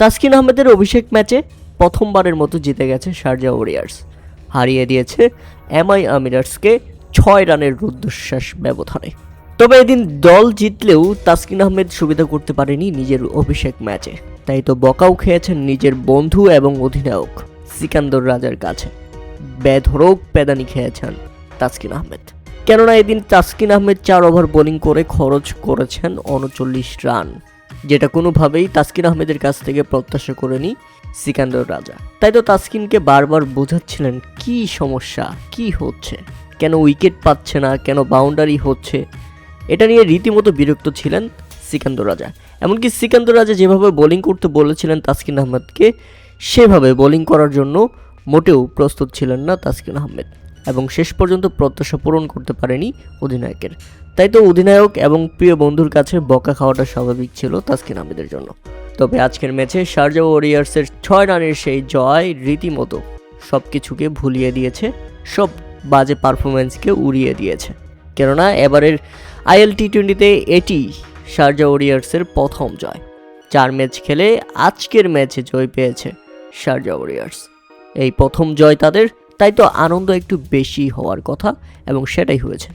তাসকিন আহমেদের অভিষেক ম্যাচে প্রথমবারের মতো জিতে গেছে শারজাহ ওয়ারিয়র্স, হারিয়ে দিয়েছে এমআই আমিরাটসকে 6 রানের রুদ্ধশ্বাস ব্যবধানে। তবে এদিন দল জিতলেও তাসকিন আহমেদ সুবিধা করতে পারেনি নিজের অভিষেক ম্যাচে, তাই তো বকাও খেয়েছেন নিজের বন্ধু এবং অধিনায়ক সিকান্দর রাজার কাছে। বেধড়ক পেদানি খেয়েছেন তাসকিন আহমেদ, কেননা এদিন তাসকিন আহমেদ 4 ওভার বোলিং করে খরচ করেছেন 39 রান, যেটা কোনোভাবেই তাসকিন আহমেদের কাছ থেকে প্রত্যাশা করেনি সিকান্দর রাজা। তাই তো তাসকিনকে বারবার বোঝাচ্ছিলেন কি সমস্যা, কি হচ্ছে, কেন উইকেট পাচ্ছে না, কেন বাউন্ডারি হচ্ছে। এটা নিয়ে রীতিমতো বিরক্ত ছিলেন সিকান্দর রাজা। এমনকি সিকান্দর রাজা যেভাবে বোলিং করতে বলেছিলেন তাসকিন আহমেদকে, সেভাবে বোলিং করার জন্য মোটেও প্রস্তুত ছিলেন না তাসকিন আহমেদ, এবং শেষ পর্যন্ত প্রত্যাশা পূরণ করতে পারেনি অধিনায়কের। তাই তো অধিনায়ক এবং প্রিয় বন্ধুর কাছে বকা খাওয়াটা স্বাভাবিক ছিল তাসকিন আহমেদের জন্য। তবে আজকের ম্যাচে শারজাহ ওয়ারিয়র্সের 6 রানের সেই জয় রীতিমতো সব কিছুকে ভুলিয়ে দিয়েছে, সব বাজে পারফরমেন্সকে উড়িয়ে দিয়েছে। কেননা এবারের আইএল টি20তে এটি শারজাহ ওয়ারিয়র্সের প্রথম জয়। 4 ম্যাচ খেলে আজকের ম্যাচে জয় পেয়েছে শারজাহ ওয়ারিয়র্স, এই প্রথম জয় তাদের। তাই তো আনন্দ একটু বেশি হওয়ার কথা, এবং সেটাই হয়েছে।